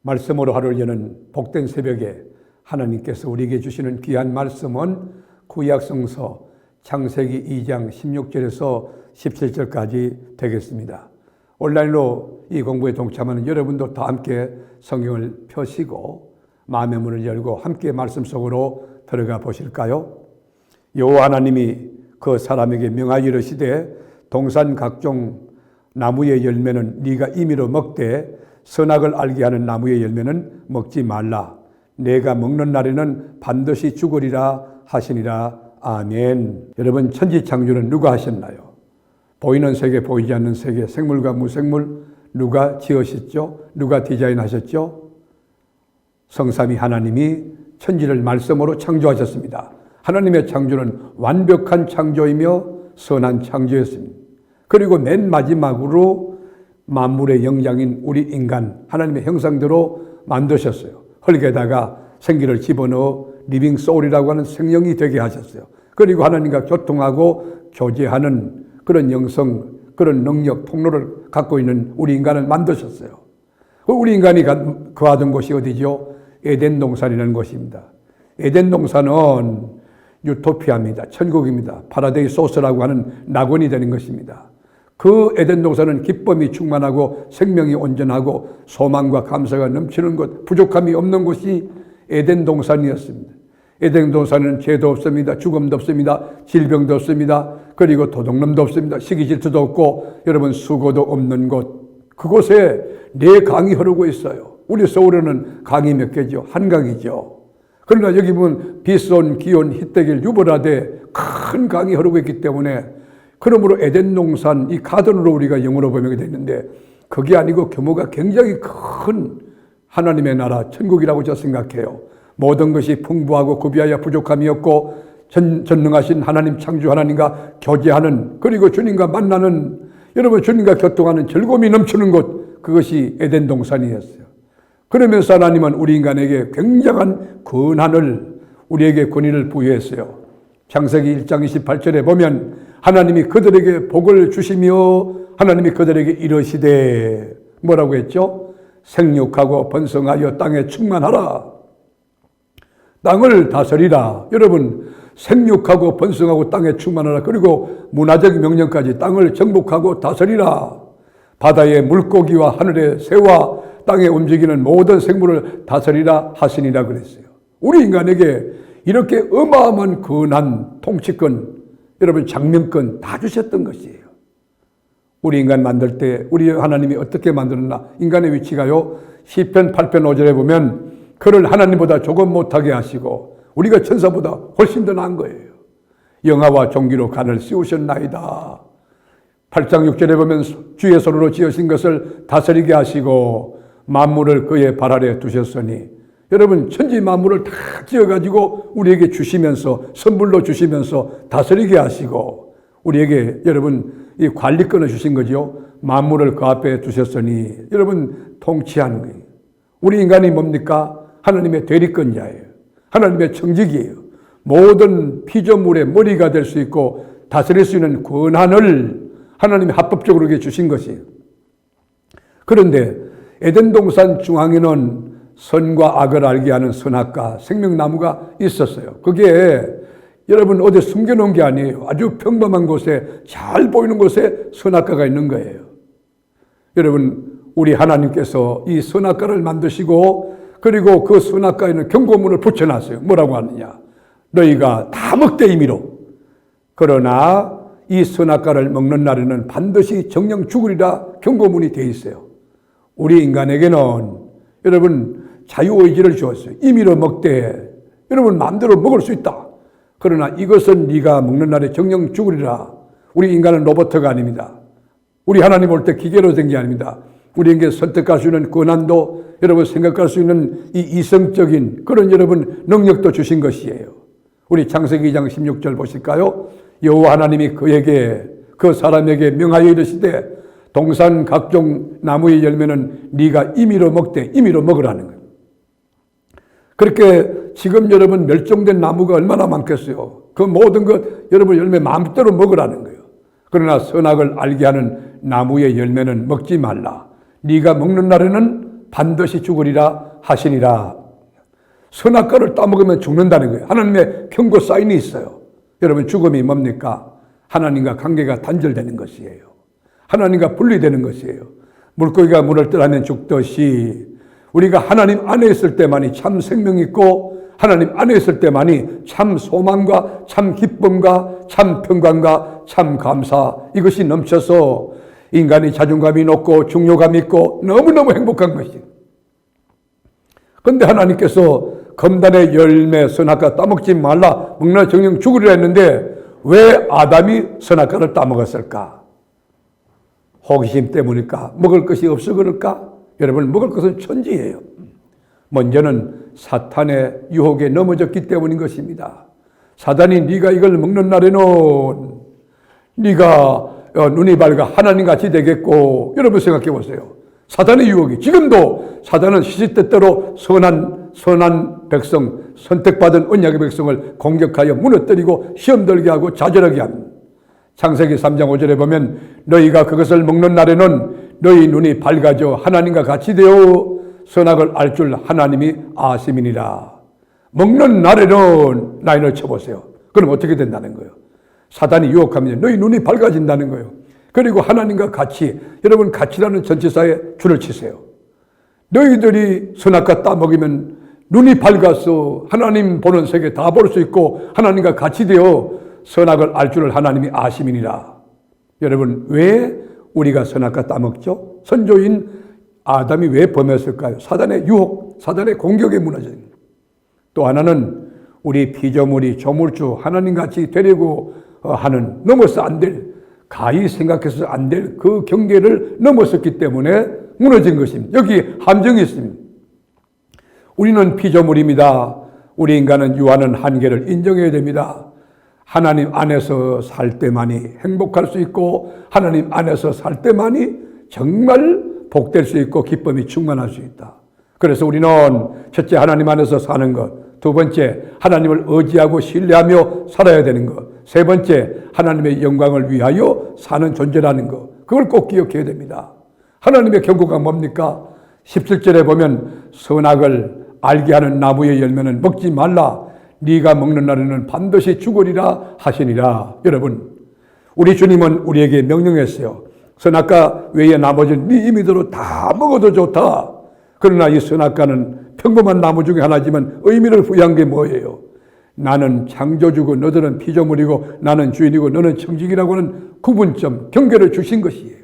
말씀으로 하루를 여는 복된 새벽에 하나님께서 우리에게 주시는 귀한 말씀은 구약성서 창세기 2장 16절에서 17절까지 되겠습니다. 온라인으로 이 공부에 동참하는 여러분도 다 함께 성경을 펴시고 마음의 문을 열고 함께 말씀 속으로 들어가 보실까요? 여호와 하나님이 그 사람에게 명하여 이르시되 동산 각종 나무의 열매는 네가 임의로 먹되 선악을 알게 하는 나무의 열매는 먹지 말라. 내가 먹는 날에는 반드시 죽으리라 하시니라. 아멘. 여러분, 천지창조는 누가 하셨나요? 보이는 세계, 보이지 않는 세계, 생물과 무생물 누가 지으셨죠? 누가 디자인하셨죠? 성삼위 하나님이 천지를 말씀으로 창조하셨습니다. 하나님의 창조는 완벽한 창조이며 선한 창조였습니다. 그리고 맨 마지막으로 만물의 영장인 우리 인간, 하나님의 형상대로 만드셨어요. 흙에다가 생기를 집어넣어 리빙 소울이라고 하는 생명이 되게 하셨어요. 그리고 하나님과 교통하고 교제하는 그런 영성, 그런 능력, 통로를 갖고 있는 우리 인간을 만드셨어요. 우리 인간이 거하던 곳이 어디죠? 에덴 동산이라는 곳입니다. 에덴 동산은 유토피아입니다. 천국입니다. 파라데이소스라고 하는 낙원이 되는 것입니다. 그 에덴 동산은 기쁨이 충만하고 생명이 온전하고 소망과 감사가 넘치는 곳, 부족함이 없는 곳이 에덴 동산이었습니다. 에덴 동산은 죄도 없습니다. 죽음도 없습니다. 질병도 없습니다. 그리고 도둑놈도 없습니다. 시기 질투도 없고 여러분 수고도 없는 곳, 그곳에 네 강이 흐르고 있어요. 우리 서울에는 강이 몇 개죠? 한강이죠. 그러나 여기 보면 비손, 기온, 히데길, 유브라데 큰 강이 흐르고 있기 때문에 그러므로 에덴 동산, 이 가든으로 우리가 영어로 번역이 됐는데 그게 아니고 규모가 굉장히 큰 하나님의 나라, 천국이라고 저는 생각해요. 모든 것이 풍부하고 구비하여 부족함이 없고 전능하신 하나님, 창조 하나님과 교제하는, 그리고 주님과 만나는, 여러분 주님과 교통하는 즐거움이 넘치는 곳, 그것이 에덴 동산이었어요. 그러면서 하나님은 우리 인간에게 굉장한 권한을, 우리에게 권위를 부여했어요. 창세기 1장 28절에 보면 하나님이 그들에게 복을 주시며 하나님이 그들에게 이르시되 뭐라고 했죠? 생육하고 번성하여 땅에 충만하라. 땅을 다스리라. 여러분, 생육하고 번성하고 땅에 충만하라. 그리고 문화적 명령까지 땅을 정복하고 다스리라. 바다의 물고기와 하늘의 새와 땅에 움직이는 모든 생물을 다스리라 하시니라 그랬어요. 우리 인간에게 이렇게 어마어마한 권한, 통치권, 여러분 장명권 다 주셨던 것이에요. 우리 인간 만들 때 우리 하나님이 어떻게 만들었나? 인간의 위치가요, 시편 8편 5절에 보면 그를 하나님보다 조금 못하게 하시고 우리가 천사보다 훨씬 더 나은 거예요. 영화와 종기로 간을 씌우셨나이다. 8장 6절에 보면 주의 손으로 지으신 것을 다스리게 하시고 만물을 그의 발 아래 두셨으니, 여러분 천지 만물을 다 지어가지고 우리에게 주시면서, 선물로 주시면서 다스리게 하시고 우리에게 여러분 이 관리권을 주신 거죠. 만물을 그 앞에 두셨으니, 여러분 통치하는 거예요. 우리 인간이 뭡니까? 하나님의 대리권자예요. 하나님의 청직이에요. 모든 피조물의 머리가 될 수 있고 다스릴 수 있는 권한을 하나님이 합법적으로 주신 것이에요. 그런데 에덴 동산 중앙에는 선과 악을 알게 하는 선악과 생명나무가 있었어요. 그게 여러분 어디 숨겨놓은 게 아니에요. 아주 평범한 곳에, 잘 보이는 곳에 선악과가 있는 거예요. 여러분, 우리 하나님께서 이 선악과를 만드시고 그리고 그 선악과에는 경고문을 붙여놨어요. 뭐라고 하느냐? 너희가 다 먹되 임의로. 그러나 이 선악과를 먹는 날에는 반드시 정령 죽으리라 경고문이 되어 있어요. 우리 인간에게는 여러분 자유의지를 주었어요. 임의로 먹되 여러분 마음대로 먹을 수 있다. 그러나 이것은 네가 먹는 날에 정령 죽으리라. 우리 인간은 로봇가 아닙니다. 우리 하나님 올 때 기계로 된 게 아닙니다. 우리에게 선택할 수 있는 권한도, 여러분 생각할 수 있는 이 이성적인 그런 여러분 능력도 주신 것이에요. 우리 창세기 2장 16절 보실까요? 여호와 하나님이 그에게, 그 사람에게 명하여 이르시되 동산 각종 나무의 열매는 네가 임의로 먹되, 임의로 먹으라는 거예요. 그렇게 지금 여러분 멸종된 나무가 얼마나 많겠어요. 그 모든 것 여러분 열매 마음대로 먹으라는 거예요. 그러나 선악을 알게 하는 나무의 열매는 먹지 말라. 네가 먹는 날에는 반드시 죽으리라 하시니라. 선악과를 따먹으면 죽는다는 거예요. 하나님의 경고 사인이 있어요. 여러분, 죽음이 뭡니까? 하나님과 관계가 단절되는 것이에요. 하나님과 분리되는 것이에요. 물고기가 물을 떠나면 죽듯이 우리가 하나님 안에 있을 때만이 참 생명이 있고 하나님 안에 있을 때만이 참 소망과 참 기쁨과 참 평강과 참 감사, 이것이 넘쳐서 인간이 자존감이 높고 중요감이 있고 너무너무 행복한 것이에요. 그런데 하나님께서 검단의 열매 선악과 따먹지 말라, 먹나 정령 죽으리라 했는데 왜 아담이 선악과를 따먹었을까? 호기심 때문일까? 먹을 것이 없어 그럴까? 여러분, 먹을 것은 천지예요. 먼저는 사탄의 유혹에 넘어졌기 때문인 것입니다. 사단이 네가 이걸 먹는 날에는 네가 눈이 밝아 하나님같이 되겠고, 여러분 생각해 보세요. 사단의 유혹이, 지금도 사단은 시시때때로 선한 백성, 선택받은 언약의 백성을 공격하여 무너뜨리고 시험 들게 하고 좌절하게 합니다. 창세기 3장 5절에 보면 너희가 그것을 먹는 날에는 너희 눈이 밝아져 하나님과 같이 되어 선악을 알 줄 하나님이 아심이니라. 먹는 날에는 라인을 쳐보세요. 그럼 어떻게 된다는 거예요? 사단이 유혹하면 너희 눈이 밝아진다는 거예요. 그리고 하나님과 같이, 여러분 같이라는 전치사에 줄을 치세요. 너희들이 선악과 따먹으면 눈이 밝아서 하나님 보는 세계 다 볼 수 있고 하나님과 같이 되어 선악을 알 줄을 하나님이 아심이니라. 여러분, 왜 우리가 선악과 따먹죠? 선조인 아담이 왜 범했을까요? 사단의 유혹, 사단의 공격에 무너진. 또 하나는 우리 피조물이 조물주 하나님같이 되려고 하는, 넘어서 안 될, 가히 생각해서 안 될 그 경계를 넘어섰기 때문에 무너진 것입니다. 여기 함정이 있습니다. 우리는 피조물입니다. 우리 인간은 유한한 한계를 인정해야 됩니다. 하나님 안에서 살 때만이 행복할 수 있고 하나님 안에서 살 때만이 정말 복될 수 있고 기쁨이 충만할 수 있다. 그래서 우리는 첫째, 하나님 안에서 사는 것. 두 번째, 하나님을 의지하고 신뢰하며 살아야 되는 것. 세 번째, 하나님의 영광을 위하여 사는 존재라는 것. 그걸 꼭 기억해야 됩니다. 하나님의 경고가 뭡니까? 17절에 보면 선악을 알게 하는 나무의 열매는 먹지 말라. 네가 먹는 날에는 반드시 죽으리라 하시니라. 여러분, 우리 주님은 우리에게 명령했어요. 선악과 외에 나머지는 네 임의대로 다 먹어도 좋다. 그러나 이 선악과는 평범한 나무 중에 하나지만 의미를 부여한 게 뭐예요? 나는 창조주고 너들은 피조물이고 나는 주인이고 너는 청직이라고 하는 구분점, 경계를 주신 것이에요.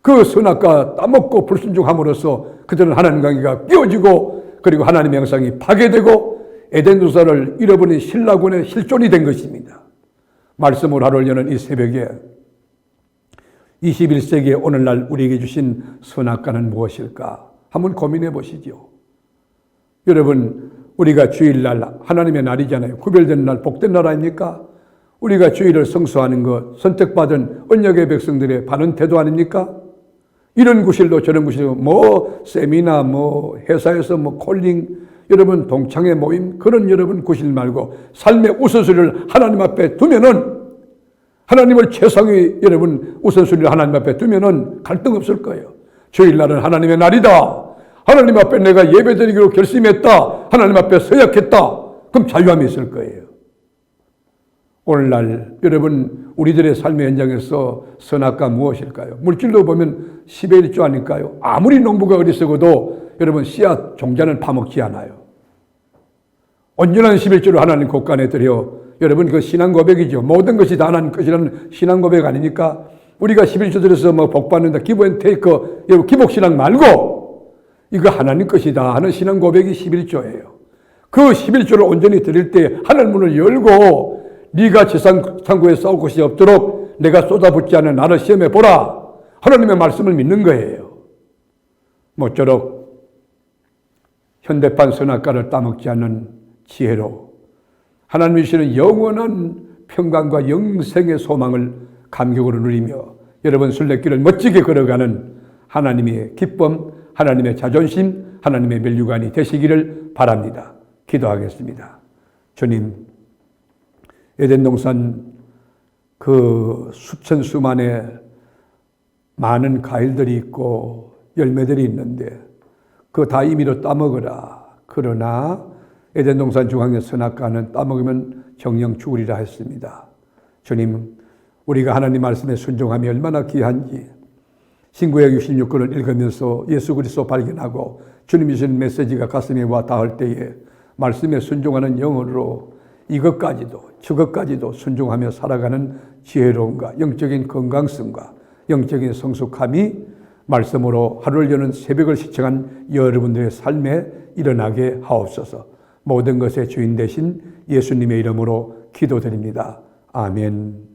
그 선악과 따먹고 불순종함으로써 그들은 하나님 관계가 깨어지고 그리고 하나님의 형상이 파괴되고 에덴 동산을 잃어버린 신라군의 실존이 된 것입니다. 말씀을 하루 여는 이 새벽에 21세기의 오늘날 우리에게 주신 선악과는 무엇일까? 한번 고민해 보시죠. 여러분, 우리가 주일날 하나님의 날이잖아요. 구별된 날, 복된 날 아닙니까? 우리가 주일을 성수하는 것, 선택받은 언약의 백성들의 바른 태도 아닙니까? 이런 구실도 저런 구실도 세미나 회사에서 콜링, 여러분 동창회 모임, 그런 여러분 구실 말고 삶의 우선순위를 하나님 앞에 두면은, 하나님을 최상위 여러분 우선순위를 하나님 앞에 두면은 갈등 없을 거예요. 주일날은 하나님의 날이다. 하나님 앞에 내가 예배드리기로 결심했다. 하나님 앞에 서약했다. 그럼 자유함이 있을 거예요. 오늘날 여러분 우리들의 삶의 현장에서 선악과 무엇일까요? 물질로 보면 10의 1조 아닐까요? 아무리 농부가 어리석어도 여러분 씨앗 종자는 파먹지 않아요. 온전한 11조를 하나님 곳간에 드려, 여러분 그 신앙 고백이죠. 모든 것이 다 하나님 것이라는 신앙 고백 아닙니까? 우리가 11조 드려서 복 받는다, 기브 앤 테이크, 여러분 기복신앙 말고 이거 하나님 것이다 하는 신앙 고백이 11조예요. 그 11조를 온전히 드릴 때 하늘 문을 열고 네가 지상구에 싸울 것이 없도록 내가 쏟아붓지 않은 나를 시험해 보라. 하나님의 말씀을 믿는 거예요. 모쪼록 현대판 선악과를 따먹지 않는 지혜로 하나님이 주시는 영원한 평강과 영생의 소망을 감격으로 누리며 여러분 순례길을 멋지게 걸어가는 하나님의 기쁨, 하나님의 자존심, 하나님의 면류관이 되시기를 바랍니다. 기도하겠습니다. 주님, 에덴 동산 그 수천 수만의 많은 과일들이 있고 열매들이 있는데 그거 다 임의로 따먹으라. 그러나 에덴 동산 중앙의 선악과는 따먹으면 정령 죽으리라 했습니다. 주님, 우리가 하나님 말씀에 순종함이 얼마나 귀한지 신구약 66권을 읽으면서 예수 그리스도 발견하고 주님이 주신 메시지가 가슴에 와 닿을 때에 말씀에 순종하는 영혼으로 이것까지도 저것까지도 순종하며 살아가는 지혜로움과 영적인 건강성과 영적인 성숙함이 말씀으로 하루를 여는 새벽을 시청한 여러분들의 삶에 일어나게 하옵소서. 모든 것의 주인 되신 예수님의 이름으로 기도드립니다. 아멘.